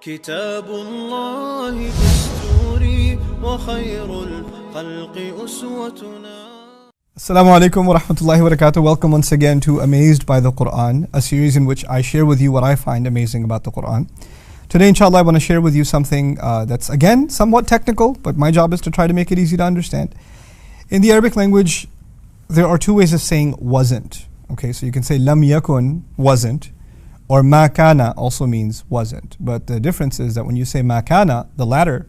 كتاب الله دستوري وخير الخلق أسوتنا. Assalamu alaikum wa rahmatullahi wa barakatuh. Welcome once again to Amazed by the Quran, a series in which I share with you what I find amazing about the Quran. Today, inshallah, I want to share with you something that's again somewhat technical, but my job is to try to make it easy to understand. In the Arabic language, there are two ways of saying wasn't. Okay, so you can say lam yakun, wasn't, or ma kana also means wasn't. But the difference is that when you say ma kana, the latter,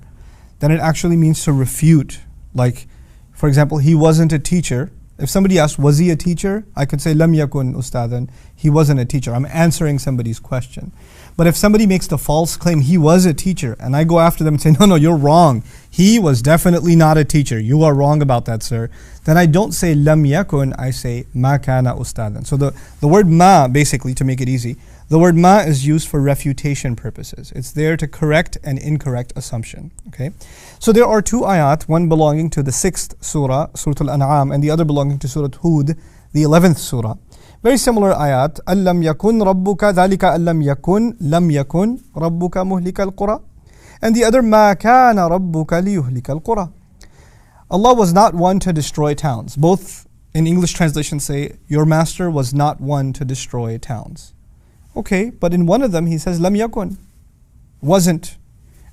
then it actually means to refute. Like, for example, he wasn't a teacher. If somebody asked, was he a teacher? I could say, lam yakun ustadan, he wasn't a teacher. I'm answering somebody's question. But if somebody makes the false claim, he was a teacher, and I go after them and say, no, you're wrong. He was definitely not a teacher. You are wrong about that, sir. Then I don't say lam yakun, I say ma kana ustadan. So the word ma, basically, to make it easy, the word ma is used for refutation purposes. It's there to correct an incorrect assumption. Okay, so there are two ayat, one belonging to the 6th surah, Surah Al-An'am, and the other belonging to Surah Hud, the 11th surah. Very similar ayat. Allam yakun rabbuka dhalika allam yakun lam yakun rabbuka muhlika al-qura. And the other ma kana rabbuka liyuhlika al-qura. Allah was not one to destroy towns. Both in English translation say, your master was not one to destroy towns. Okay, but in one of them he says lam yakun, wasn't.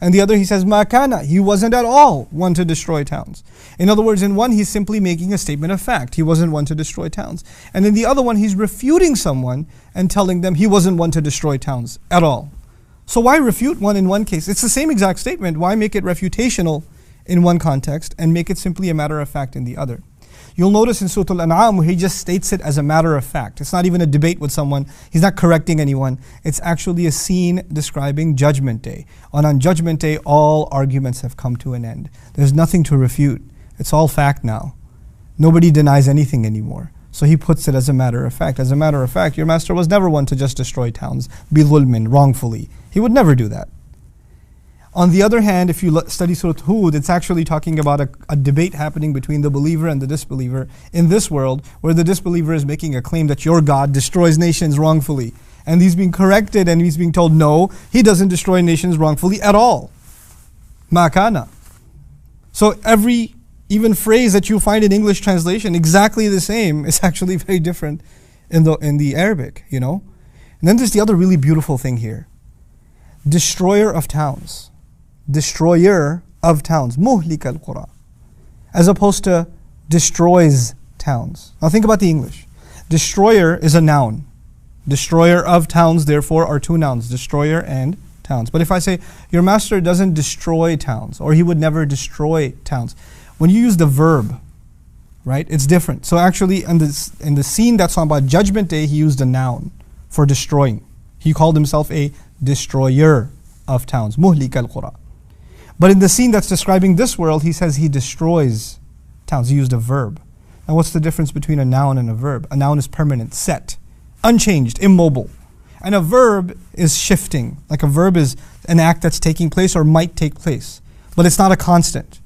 And the other he says ma kana, he wasn't at all one to destroy towns. In other words, in one he's simply making a statement of fact, he wasn't one to destroy towns. And in the other one he's refuting someone and telling them he wasn't one to destroy towns at all. So why refute one in one case? It's the same exact statement. Why make it refutational in one context and make it simply a matter of fact in the other? You'll notice in Surah Al-An'am where he just states it as a matter of fact. It's not even a debate with someone. He's not correcting anyone. It's actually a scene describing Judgment Day. And on Judgment Day, all arguments have come to an end. There's nothing to refute. It's all fact now. Nobody denies anything anymore. So he puts it as a matter of fact. As a matter of fact, your master was never one to just destroy towns, bi-dhulmin, wrongfully. He would never do that. On the other hand, if you study Surah Hud, it's actually talking about a debate happening between the believer and the disbeliever in this world, where the disbeliever is making a claim that your God destroys nations wrongfully. And he's being corrected and he's being told, no, he doesn't destroy nations wrongfully at all. Ma kana. So every even phrase that you find in English translation, exactly the same, is actually very different in the Arabic, you know. And then there's the other really beautiful thing here. Destroyer of towns. Destroyer of towns, muhlika al-qura, as opposed to destroys towns. Now think about the English. Destroyer is a noun. Destroyer of towns, therefore, are two nouns, destroyer and towns. But if I say, your master doesn't destroy towns, or he would never destroy towns, when you use the verb, right, it's different. So actually, in the scene that's on about Judgment Day, he used a noun for destroying. He called himself a destroyer of towns, muhlika al-qura. But in the scene that's describing this world, he says he destroys towns. He used a verb. Now what's the difference between a noun and a verb? A noun is permanent, set, unchanged, immobile. And a verb is shifting. Like a verb is an act that's taking place or might take place. But it's not a constant.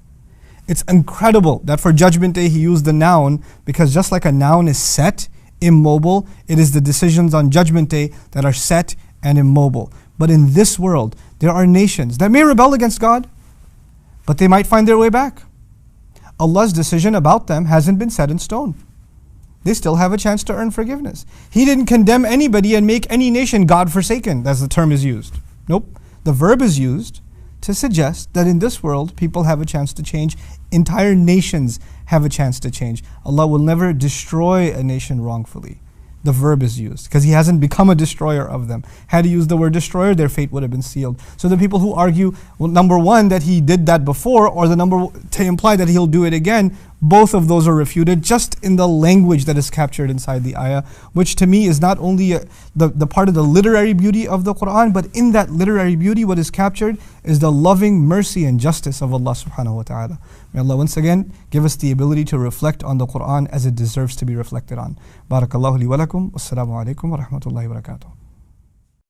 It's incredible that for Judgment Day he used the noun, because just like a noun is set, immobile, it is the decisions on Judgment Day that are set and immobile. But in this world, there are nations that may rebel against God, but they might find their way back. Allah's decision about them hasn't been set in stone. They still have a chance to earn forgiveness. He didn't condemn anybody and make any nation God-forsaken, as the term is used. Nope. The verb is used to suggest that in this world, people have a chance to change. Entire nations have a chance to change. Allah will never destroy a nation wrongfully. The verb is used because he hasn't become a destroyer of them. Had he used the word destroyer, their fate would have been sealed. So the people who argue, well, number one, that he did that before, or to imply that he'll do it again, both of those are refuted just in the language that is captured inside the ayah, which to me is not only the part of the literary beauty of the Quran, but in that literary beauty what is captured is the loving mercy and justice of Allah subhanahu wa ta'ala. May Allah once again give us the ability to reflect on the Quran as it deserves to be reflected on. Barakallahu li wa lakum. Wassalamu alaikum wa rahmatullahi wa barakatuh.